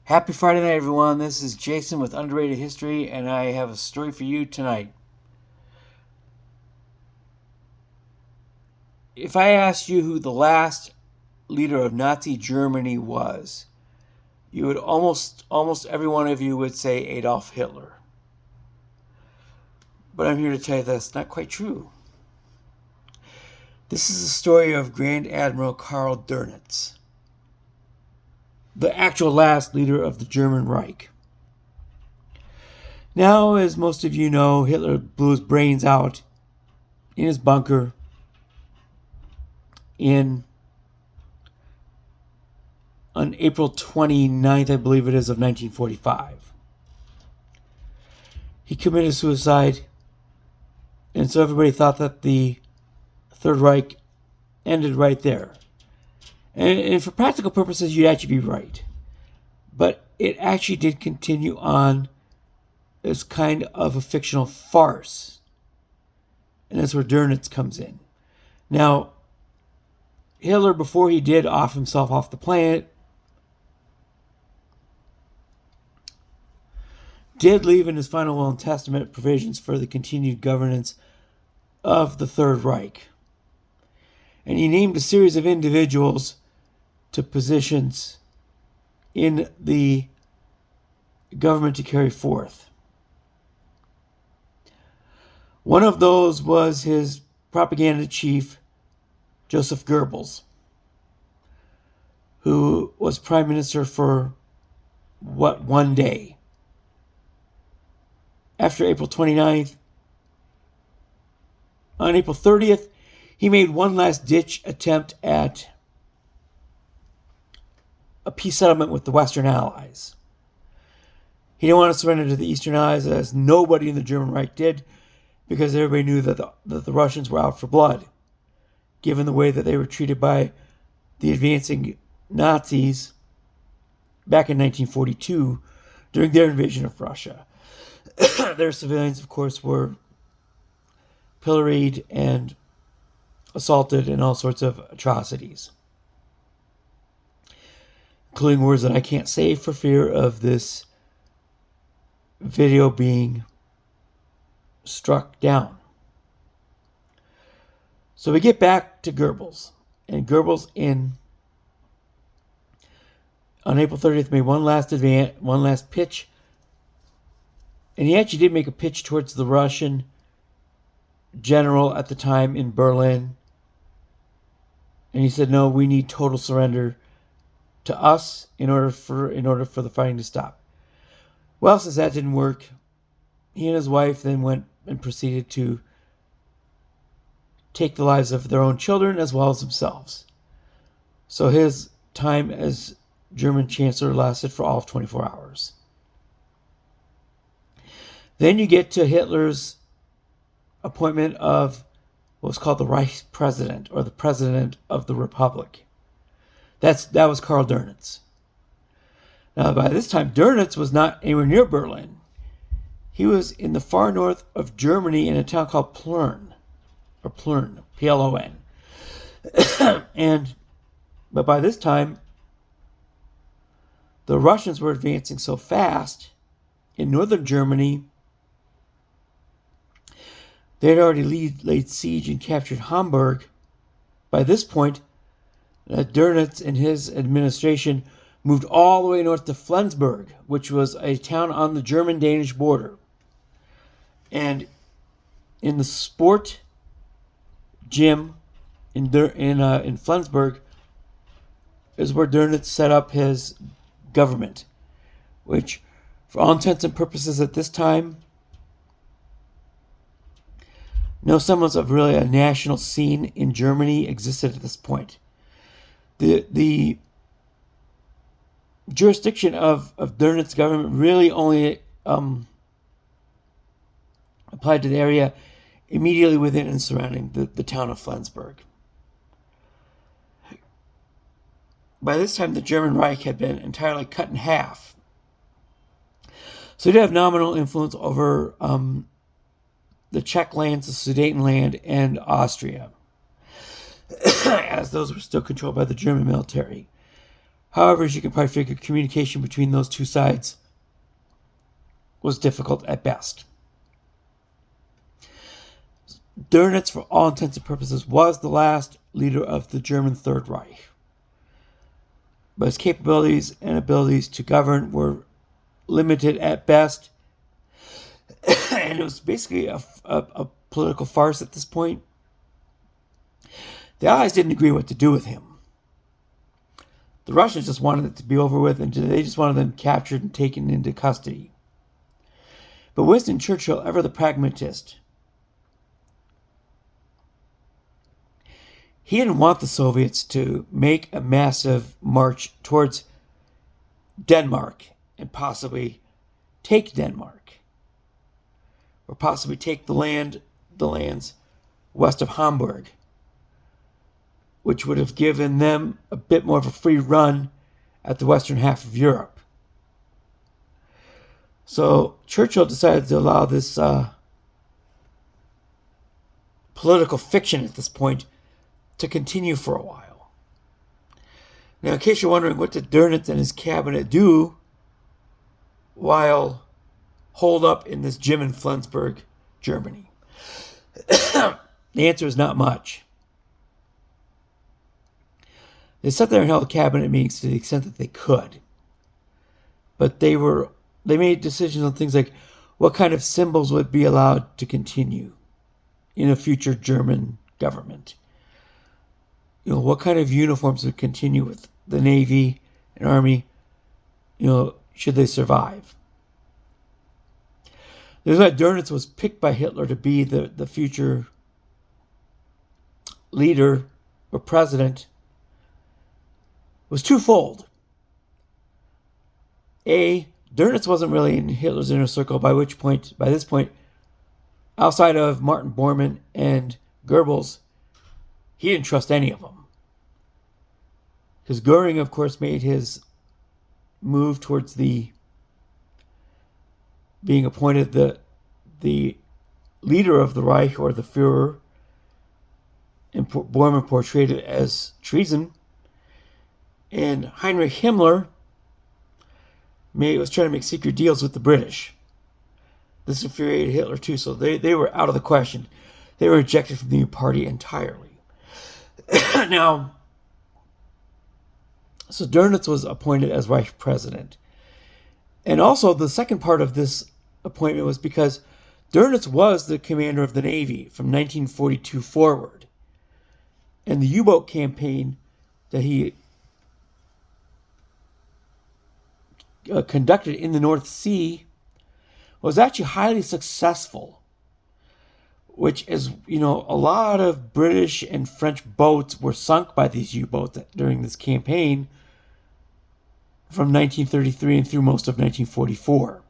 Happy Friday night, everyone. This is Jason with Underrated History, and I have a story for you tonight. If I asked you who the last leader of Nazi Germany was, you would almost every one of you would say Adolf Hitler. But I'm here to tell you that's not quite true. This is the story of Grand Admiral Karl Donitz, the actual last leader of the German Reich. Now, as most of you know, Hitler blew his brains out in his bunker on April 29th, I believe it is, of 1945. He committed suicide, and so everybody thought that the Third Reich ended right there. And for practical purposes, you'd actually be right. But it actually did continue on as kind of a fictional farce. And that's where Donitz comes in. Now, Hitler, before he did off himself off the planet, did leave in his final will and testament provisions for the continued governance of the Third Reich. And he named a series of individuals to positions in the government to carry forth. One of those was his propaganda chief, Joseph Goebbels, who was prime minister for, one day. After April 29th, on April 30th, he made one last ditch attempt at a peace settlement with the Western Allies. He didn't want to surrender to the Eastern Allies, as nobody in the German Reich did, because everybody knew that the Russians were out for blood, given the way that they were treated by the advancing Nazis back in 1942 during their invasion of Russia. Their civilians, of course, were pilloried and assaulted in all sorts of atrocities, including words that I can't say for fear of this video being struck down. So we get back to Goebbels, and Goebbels on April 30th made one last pitch, and he actually did make a pitch towards the Russian general at the time in Berlin, and he said, "No, we need total surrender to us in order for the fighting to stop." Well, since that didn't work, he and his wife then went and proceeded to take the lives of their own children as well as themselves. So his time as German Chancellor lasted for all of 24 hours. Then you get to Hitler's appointment of what was called the Reich President, or the President of the Republic. That was Karl Donitz. Now, by this time, Donitz was not anywhere near Berlin. He was in the far north of Germany in a town called Plön, Plon. But by this time, the Russians were advancing so fast in northern Germany, they had already laid siege and captured Hamburg. By this point, Donitz and his administration moved all the way north to Flensburg, which was a town on the German-Danish border. And in the sport gym in Flensburg is where Donitz set up his government, which, for all intents and purposes at this time, no semblance of really a national scene in Germany existed at this point. The jurisdiction of Donitz's government really only applied to the area immediately within and surrounding the town of Flensburg. By this time, the German Reich had been entirely cut in half. So it did have nominal influence over the Czech lands, the Sudetenland, and Austria, as those were still controlled by the German military. However, as you can probably figure, communication between those two sides was difficult at best. Donitz, for all intents and purposes, was the last leader of the German Third Reich. But his capabilities and abilities to govern were limited at best. And it was basically a political farce at this point. The Allies didn't agree what to do with him. The Russians just wanted it to be over with, and they just wanted them captured and taken into custody. But Winston Churchill, ever the pragmatist, he didn't want the Soviets to make a massive march towards Denmark and possibly take Denmark, or possibly take the lands west of Hamburg, which would have given them a bit more of a free run at the western half of Europe. So Churchill decided to allow this political fiction at this point to continue for a while. Now, in case you're wondering, what did Donitz and his cabinet do while holed up in this gym in Flensburg, Germany? The answer is not much. They sat there and held cabinet meetings to the extent that they could. But they made decisions on things like what kind of symbols would be allowed to continue in a future German government. What kind of uniforms would continue with the Navy and Army, should they survive. The reason why Donitz was picked by Hitler to be the future leader or president was twofold. A, Donitz wasn't really in Hitler's inner circle, by this point, outside of Martin Bormann and Goebbels, he didn't trust any of them. Because Goering, of course, made his move towards being appointed the leader of the Reich, or the Führer, and Bormann portrayed it as treason. And Heinrich Himmler was trying to make secret deals with the British. This infuriated Hitler too, so they were out of the question. They were ejected from the new party entirely. Now, so Donitz was appointed as Reich president. And also the second part of this appointment was because Donitz was the commander of the Navy from 1942 forward. And the U-boat campaign that he conducted in the North Sea was actually highly successful, which is, a lot of British and French boats were sunk by these U-boats during this campaign from 1933 and through most of 1944.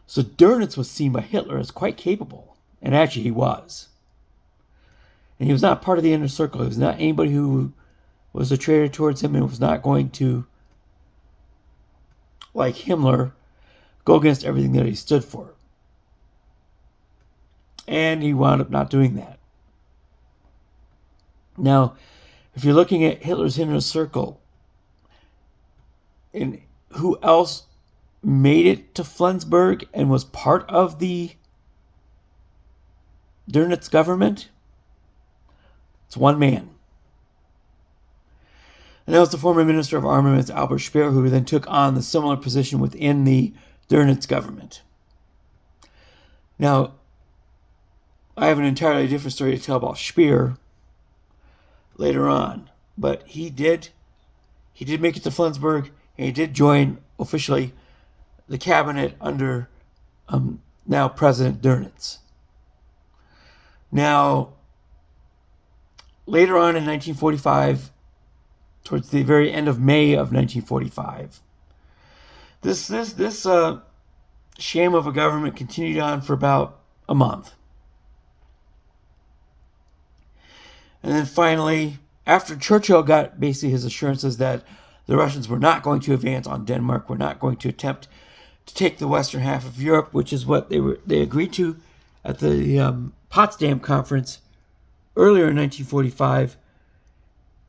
So Donitz was seen by Hitler as quite capable, and actually he was. And he was not part of the inner circle. He was not anybody who was a traitor towards him and was not going to, like Himmler, go against everything that he stood for. And he wound up not doing that. Now, if you're looking at Hitler's inner circle, and who else made it to Flensburg and was part of the Donitz government, it's one man. And that was the former Minister of Armaments, Albert Speer, who then took on the similar position within the Donitz government. Now, I have an entirely different story to tell about Speer later on, but he did make it to Flensburg, and he did join officially the cabinet under now President Donitz. Now, later on in 1945, towards the very end of May of 1945, this sham of a government continued on for about a month. And then finally, after Churchill got basically his assurances that the Russians were not going to advance on Denmark, were not going to attempt to take the western half of Europe, which is what they agreed to at the Potsdam Conference earlier in 1945,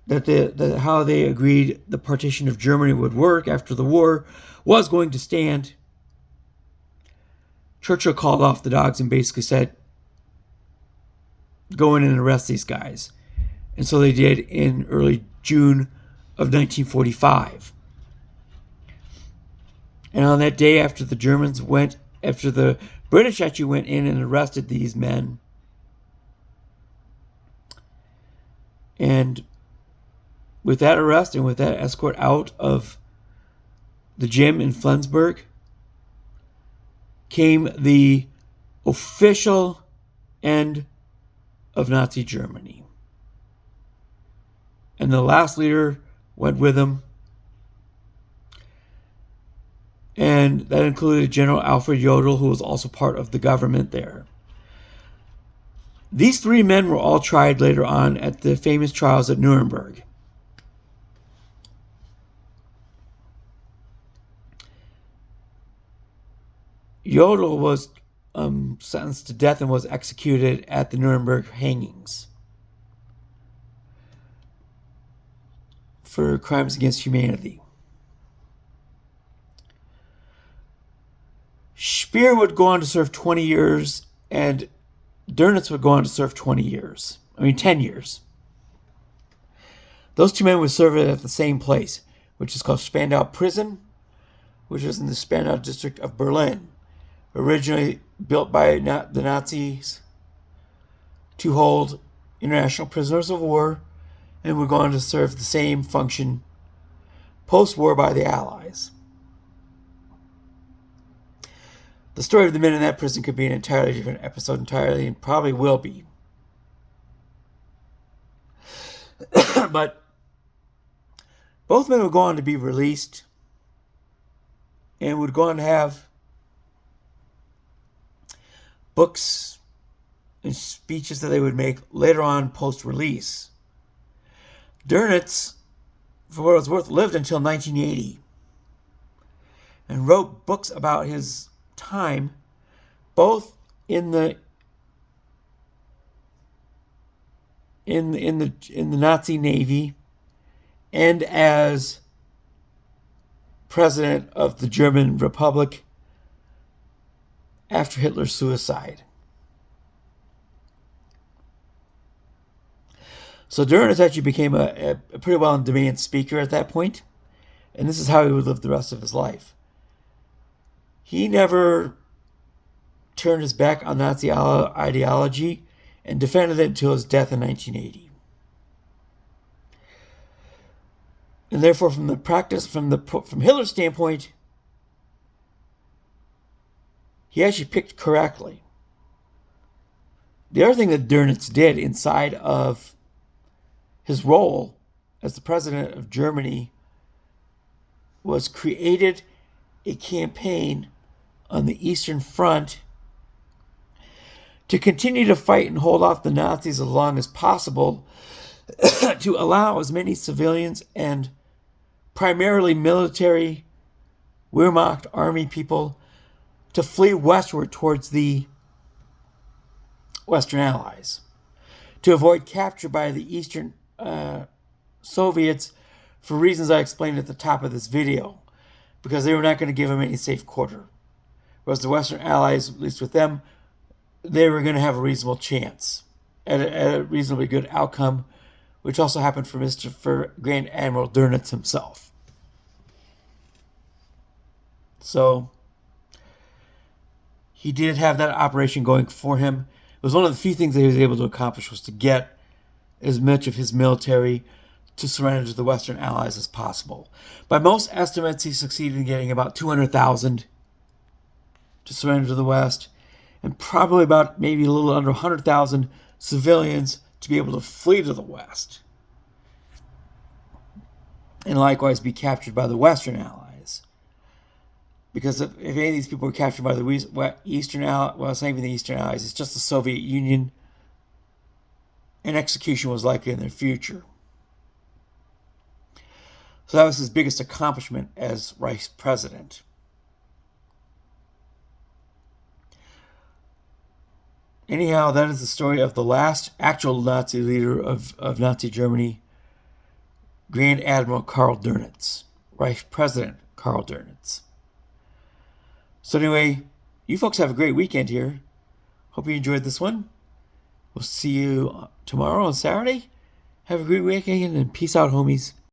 that how they agreed the partition of Germany would work after the war was going to stand, Churchill called off the dogs and basically said, go in and arrest these guys. And so they did in early June of 1945. And on that day, after the British actually went in and arrested these men, and with that arrest and with that escort out of the gym in Flensburg came the official end of Nazi Germany. And the last leader went with him. And that included General Alfred Jodl, who was also part of the government there. These three men were all tried later on at the famous trials at Nuremberg. Jodl was sentenced to death and was executed at the Nuremberg hangings for crimes against humanity. Speer would go on to serve 20 years, and Donitz would go on to serve 10 years. Those two men would serve at the same place, which is called Spandau Prison, which is in the Spandau district of Berlin, originally built by the Nazis to hold international prisoners of war, and would go on to serve the same function post-war by the Allies. The story of the men in that prison could be an entirely different episode and probably will be. But both men would go on to be released and would go on to have books and speeches that they would make later on post-release. Donitz, for what it was worth, lived until 1980 and wrote books about his time, both in the Nazi Navy and as president of the German Republic after Hitler's suicide. So Donitz actually became a pretty well-in-demand speaker at that point, and this is how he would live the rest of his life. He never turned his back on Nazi ideology and defended it until his death in 1980. And therefore, from Hitler's standpoint, he actually picked correctly. The other thing that Donitz did inside of his role as the president of Germany was created a campaign on the Eastern Front to continue to fight and hold off the Nazis as long as possible, to allow as many civilians and primarily military Wehrmacht army people to flee westward towards the Western Allies, to avoid capture by the Eastern Soviets for reasons I explained at the top of this video, because they were not going to give them any safe quarter. Whereas the Western Allies, at least with them, they were going to have a reasonable chance at a reasonably good outcome, which also happened for Grand Admiral Donitz himself. So he did have that operation going for him. It was one of the few things that he was able to accomplish, was to get as much of his military to surrender to the Western Allies as possible. By most estimates, he succeeded in getting about 200,000 to surrender to the West, and probably about maybe a little under 100,000 civilians to be able to flee to the West, and likewise be captured by the Western Allies. Because if any of these people were captured by the Eastern Allies, well, it's not even the Eastern Allies, it's just the Soviet Union, and execution was likely in their future. So that was his biggest accomplishment as Vice President. Anyhow, that is the story of the last actual Nazi leader of Nazi Germany, Grand Admiral Karl Donitz, Vice President Karl Donitz. So anyway, you folks have a great weekend here. Hope you enjoyed this one. We'll see you tomorrow on Saturday. Have a great weekend and peace out, homies.